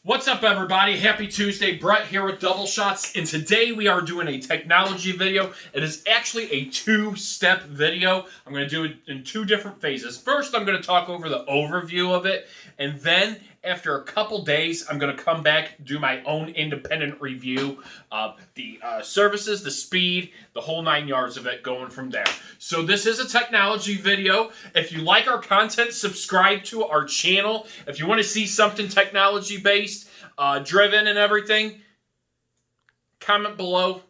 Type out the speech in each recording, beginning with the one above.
What's up, everybody? Happy Tuesday. Brett here with Double Shots, and today we are doing a technology video. It is actually a two-step video. I'm going to do it in two different phases. First, I'm going to talk over the overview of it, and then after a couple days, I'm going to come back, do my own independent review of the services, the speed, the whole 9 yards of it, going from there. So this is a technology video. If you like our content, subscribe to our channel. If you want to see something technology-based, driven and everything, comment below.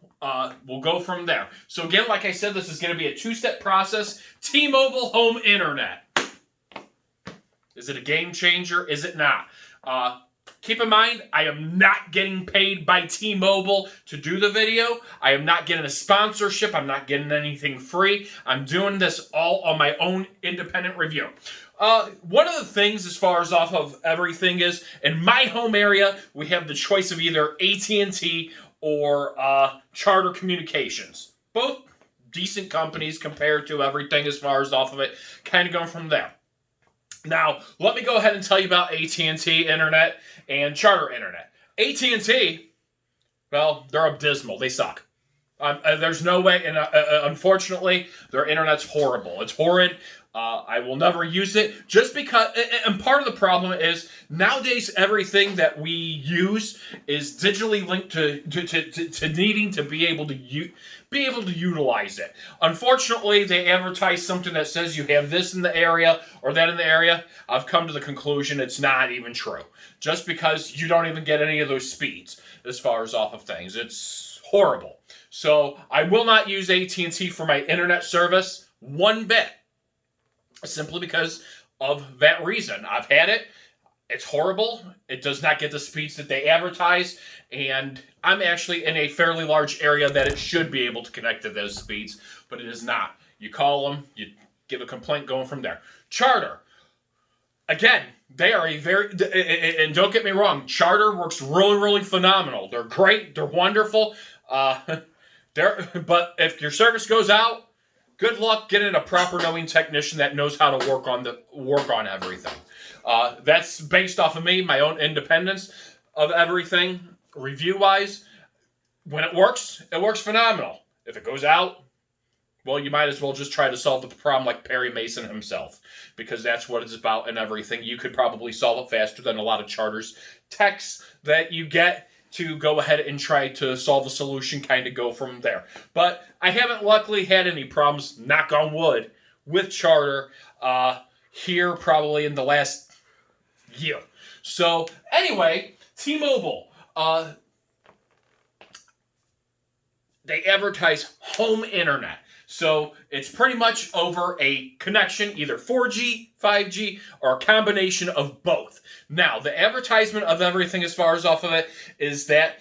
We'll go from there. So again, like I said, this is going to be a two-step process. T-Mobile home internet. Is it a game changer? Is it not? Keep in mind, I am not getting paid by T-Mobile to do the video. I am not getting a sponsorship. I'm not getting anything free. I'm doing this all on my own independent review. One of the things as far as off of everything is, in my home area, we have the choice of either AT&T or Charter Communications. Both decent companies compared to everything as far as off of it. Kind of going from there. Now, let me go ahead and tell you about AT&T Internet and Charter Internet. AT&T, well, they're abysmal. They suck. There's no way, and unfortunately, their internet's horrible. It's horrid. I will never use it just because, and part of the problem is nowadays everything that we use is digitally linked to needing to be able to utilize it. Unfortunately, they advertise something that says you have this in the area or that in the area. I've come to the conclusion it's not even true. Just because you don't even get any of those speeds as far as off of things. It's horrible. So I will not use AT&T for my internet service one bit. Simply because of that reason. I've had it. It's horrible. It does not get the speeds that they advertise. And I'm actually in a fairly large area that it should be able to connect to those speeds, but it is not. You call them, you give a complaint, going from there. Charter. Again, they are a very, and don't get me wrong, Charter works really, really phenomenal. They're great. They're wonderful. But if your service goes out, good luck getting a proper knowing technician that knows how to work on everything. That's based off of me, my own independence of everything, review-wise. When it works phenomenal. If it goes out, well, you might as well just try to solve the problem like Perry Mason himself, because that's what it's about and everything. You could probably solve it faster than a lot of Charter's texts that you get to go ahead and try to solve a solution, kind of go from there. But I haven't luckily had any problems, knock on wood, with Charter here probably in the last year. So anyway, T-Mobile, they advertise home internet. So it's pretty much over a connection, either 4G, 5G, or a combination of both. Now, the advertisement of everything as far as off of it is that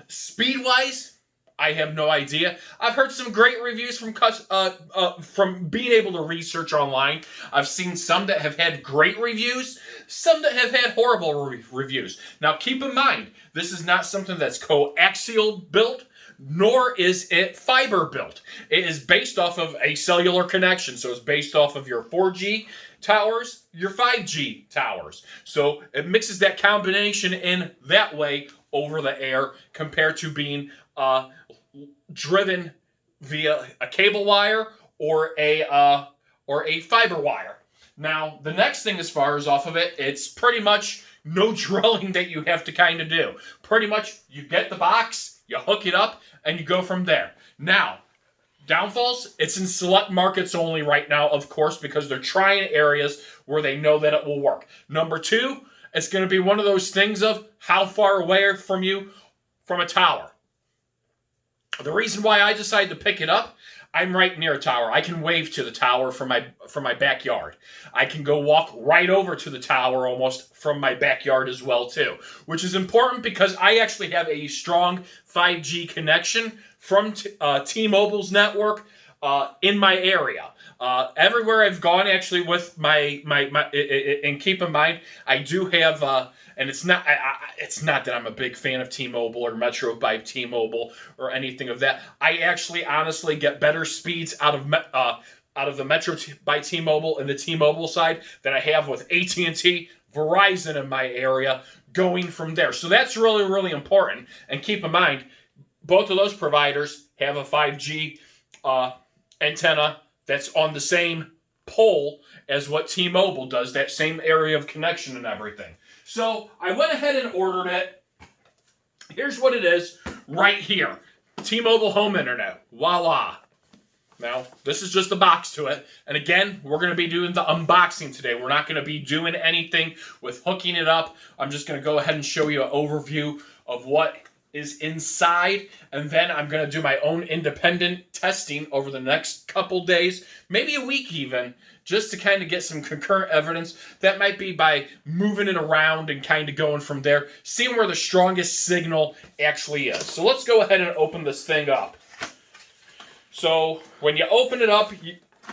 speed-wise, I have no idea. I've heard some great reviews from being able to research online. I've seen some that have had great reviews, some that have had horrible reviews. Now, keep in mind, this is not something that's coaxial built, nor is it fiber built. It is based off of a cellular connection. So it's based off of your 4G towers, your 5G towers. So it mixes that combination in that way over the air compared to being driven via a cable wire or a fiber wire. Now, the next thing as far as off of it, it's pretty much no drilling that you have to kind of do. Pretty much you get the box, you hook it up, and you go from there. Now, downfalls, it's in select markets only right now, of course, because they're trying areas where they know that it will work. Number two, it's going to be one of those things of how far away from you from a tower. The reason why I decided to pick it up, I'm right near a tower. I can wave to the tower from my backyard. I can go walk right over to the tower almost from my backyard as well too, which is important because I actually have a strong 5G connection from T-Mobile's network in my area. Everywhere I've gone actually with my and keep in mind, I do have, and it's not that I'm a big fan of T-Mobile or Metro by T-Mobile or anything of that. I actually honestly get better speeds out of the Metro by T-Mobile and the T-Mobile side than I have with AT&T, Verizon in my area going from there. So that's really, really important. And keep in mind, both of those providers have a 5G antenna that's on the same pole as what T-Mobile does, that same area of connection and everything. So I went ahead and ordered it. Here's what it is right here. T-Mobile Home Internet. Voila. Now, this is just the box to it. And again, we're going to be doing the unboxing today. We're not going to be doing anything with hooking it up. I'm just going to go ahead and show you an overview of what is inside. And then I'm going to do my own independent testing over the next couple days, maybe a week even, just to kind of get some concurrent evidence. That might be by moving it around and kind of going from there, seeing where the strongest signal actually is. So let's go ahead and open this thing up. So when you open it up,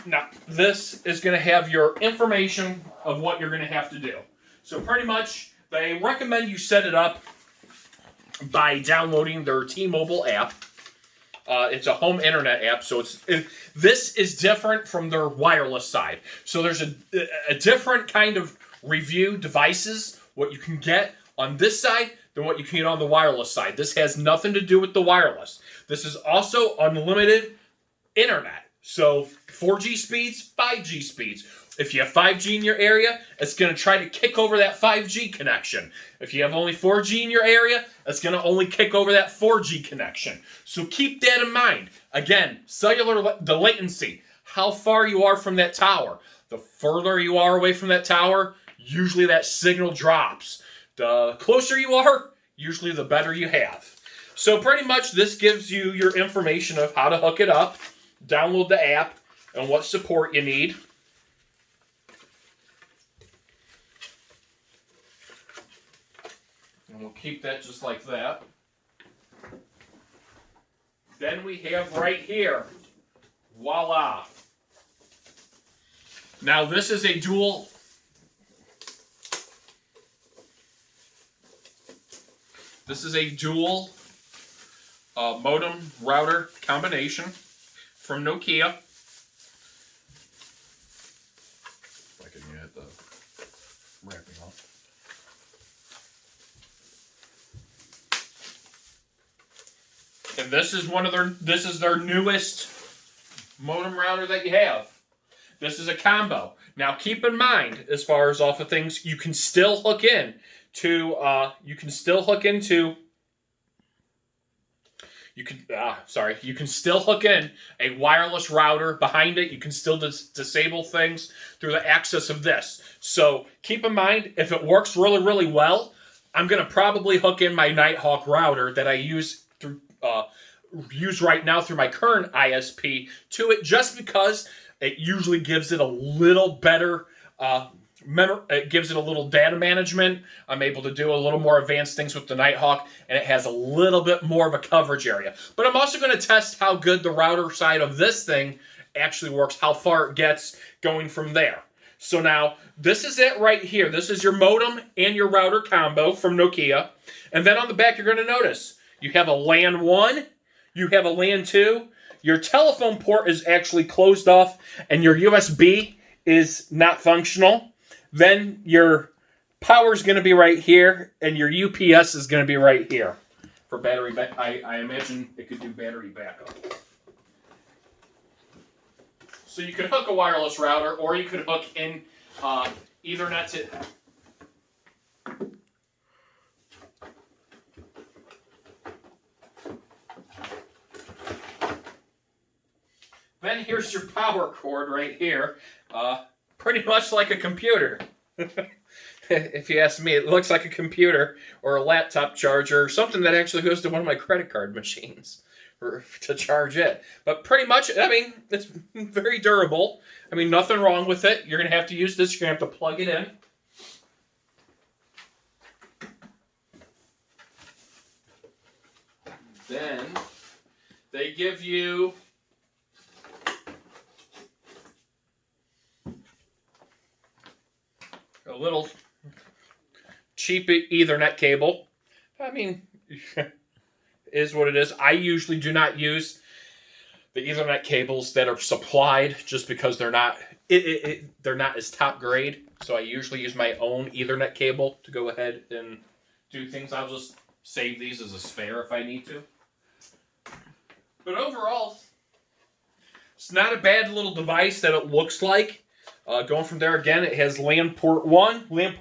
now this is going to have your information of what you're going to have to do. So pretty much, they recommend you set it up by downloading their T-Mobile app. It's a home internet app, so this is different from their wireless side. So there's a different kind of review devices, what you can get on this side than what you can get on the wireless side. This has nothing to do with the wireless. This is also unlimited internet. So 4G speeds, 5G speeds. If you have 5G in your area, it's going to try to kick over that 5G connection. If you have only 4G in your area, it's going to only kick over that 4G connection. So keep that in mind. Again, cellular, the latency, how far you are from that tower. The further you are away from that tower, usually that signal drops. The closer you are, usually the better you have. So pretty much this gives you your information of how to hook it up, download the app, and what support you need. And we'll keep that just like that. Then we have right here, voila. Now this is a dual modem router combination from Nokia. If I can get the wrapping off. And this is their newest modem router that you have. This is a combo. Now keep in mind, as far as off of things, you can still hook in to you can still hook in a wireless router behind it. You can still disable things through the access of this. So keep in mind, if it works really, really well, I'm going to probably hook in my Nighthawk router that I use right now through my current ISP to it, just because it usually gives it a little better it gives it a little data management. I'm able to do a little more advanced things with the Nighthawk, and it has a little bit more of a coverage area. But I'm also going to test how good the router side of this thing actually works, how far it gets going from there. So now, this is it right here. This is your modem and your router combo from Nokia. And then on the back, you're going to notice you have a LAN 1, you have a LAN 2, your telephone port is actually closed off, and your USB is not functional. Then your power is going to be right here, and your UPS is going to be right here for battery back. I imagine it could do battery backup. So you could hook a wireless router, or you could hook in Ethernet to. Then here's your power cord right here. Pretty much like a computer. If you ask me, it looks like a computer or a laptop charger, or something that actually goes to one of my credit card machines to charge it. But pretty much, I mean, it's very durable. I mean, nothing wrong with it. You're going to have to use this. You're going to have to plug it in. Then they give you a little cheap Ethernet cable. I mean, is what it is. I usually do not use the Ethernet cables that are supplied, just because they're not they're not as top grade. So I usually use my own Ethernet cable to go ahead and do things. I'll just save these as a spare if I need to. But overall, it's not a bad little device that it looks like. Going from there again, it has LAN port 1, LAN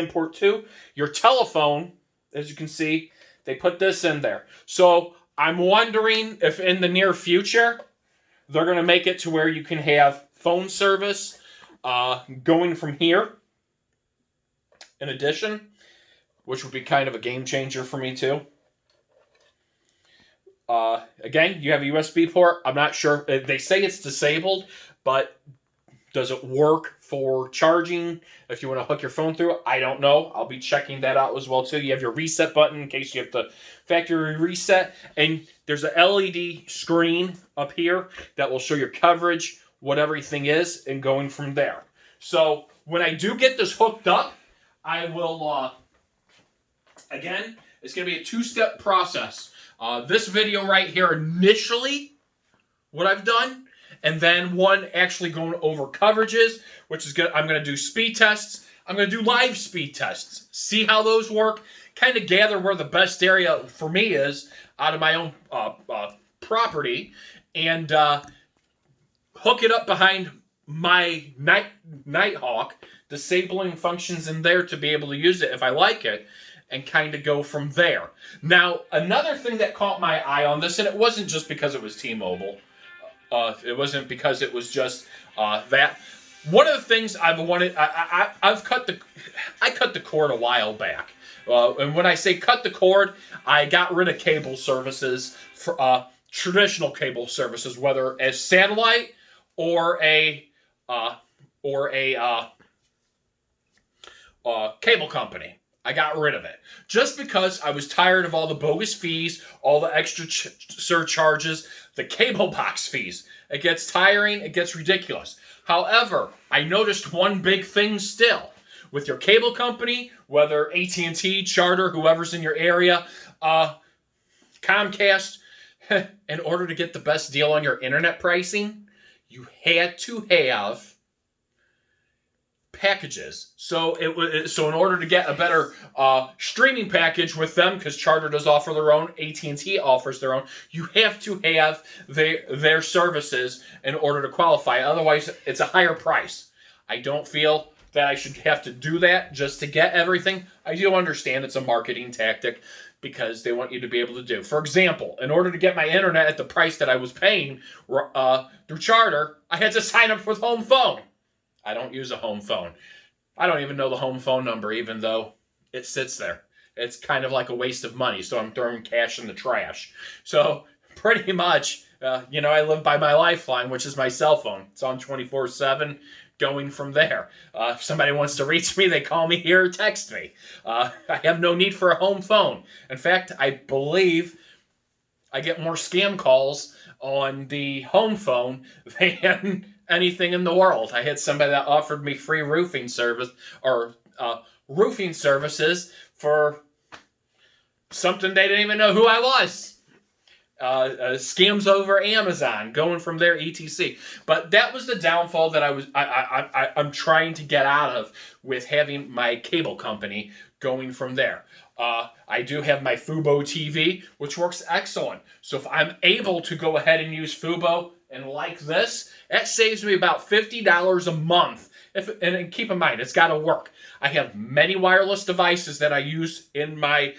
port 2. Your telephone, as you can see, they put this in there. So I'm wondering if in the near future, they're going to make it to where you can have phone service going from here. In addition, which would be kind of a game changer for me too. Again, you have a USB port. I'm not sure. They say it's disabled, but does it work for charging if you want to hook your phone through it? I don't know. I'll be checking that out as well too. You have your reset button in case you have to factory reset. And there's a LED screen up here that will show your coverage, what everything is, and going from there. So when I do get this hooked up, I will, again, it's going to be a two-step process. This video right here, initially, what I've done, and then one actually going over coverages, which is good. I'm going to do speed tests. I'm going to do live speed tests. See how those work. Kind of gather where the best area for me is out of my own property. And hook it up behind my Nighthawk. Disabling functions in there to be able to use it if I like it. And kind of go from there. Now, another thing that caught my eye on this, and it wasn't just because it was T-Mobile. It wasn't because it was just that. One of the things I've wanted, I cut the cord a while back. And when I say cut the cord, I got rid of cable services for traditional cable services, whether as satellite or a cable company. I got rid of it just because I was tired of all the bogus fees, all the extra surcharges, the cable box fees. It gets tiring. It gets ridiculous. However, I noticed one big thing still. With your cable company, whether AT&T, Charter, whoever's in your area, Comcast, in order to get the best deal on your internet pricing, you had to have packages. So in order to get a better streaming package with them, because Charter does offer their own, AT&T offers their own, you have to have their services in order to qualify. Otherwise, it's a higher price. I don't feel that I should have to do that just to get everything. I do understand it's a marketing tactic because they want you to be able to do. For example, in order to get my internet at the price that I was paying through Charter, I had to sign up with home phone. I don't use a home phone. I don't even know the home phone number, even though it sits there. It's kind of like a waste of money, so I'm throwing cash in the trash. So pretty much, I live by my lifeline, which is my cell phone. It's on 24/7, going from there. If somebody wants to reach me, they call me here or text me. I have no need for a home phone. In fact, I believe I get more scam calls on the home phone than anything in the world. I had somebody that offered me free roofing service or roofing services for something they didn't even know who I was. Scams over Amazon, going from there, etc. But that was the downfall that I'm trying to get out of with having my cable company going from there. I do have my Fubo TV, which works excellent. So if I'm able to go ahead and use Fubo and like this, that saves me about $50 a month. And keep in mind, it's got to work. I have many wireless devices that I use in my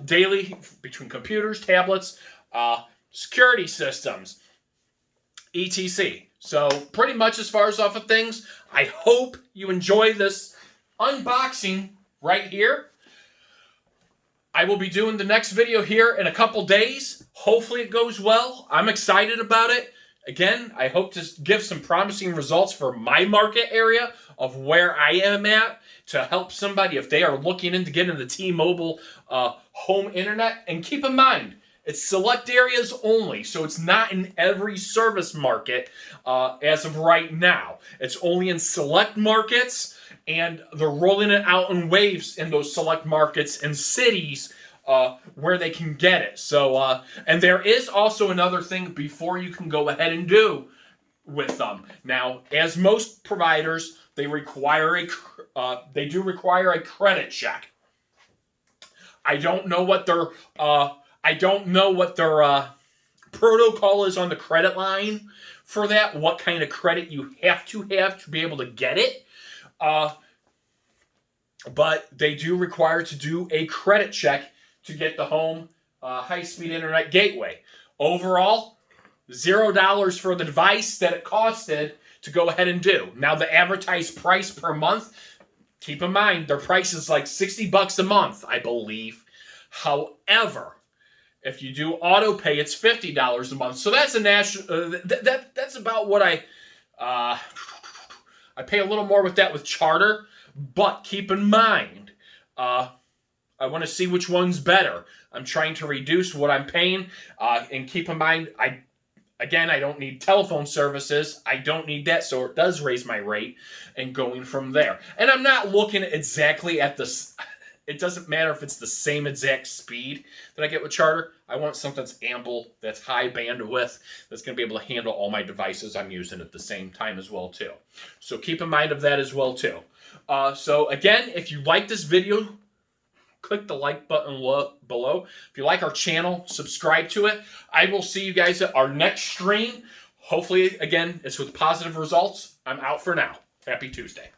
daily, between computers, tablets, security systems, etc. So pretty much as far as off of things, I hope you enjoy this unboxing right here. I will be doing the next video here in a couple days. Hopefully it goes well. I'm excited about it. Again, I hope to give some promising results for my market area of where I am at to help somebody if they are looking into getting the T-Mobile home internet. And keep in mind, it's select areas only, so it's not in every service market as of right now. It's only in select markets, and they're rolling it out in waves in those select markets and cities where they can get it. So, and there is also another thing before you can go ahead and do with them. Now, as most providers, they do require a credit check. I don't know what their protocol is on the credit line for that. What kind of credit you have to be able to get it. But they do require to do a credit check to get the home high-speed internet gateway. Overall, $0 for the device that it costed to go ahead and do. Now, the advertised price per month, keep in mind, their price is like $60 a month, I believe. However, if you do auto pay, it's $50 a month. So that's a national. That's about what I pay a little more with that with Charter. But keep in mind, I want to see which one's better. I'm trying to reduce what I'm paying, and keep in mind, I don't need telephone services. I don't need that, so it does raise my rate, and going from there. And I'm not looking exactly at this. It doesn't matter if it's the same exact speed that I get with Charter. I want something that's ample, that's high bandwidth, that's going to be able to handle all my devices I'm using at the same time as well, too. So keep in mind of that as well, too. So again, if you like this video, click the like button below. If you like our channel, subscribe to it. I will see you guys at our next stream. Hopefully, again, it's with positive results. I'm out for now. Happy Tuesday.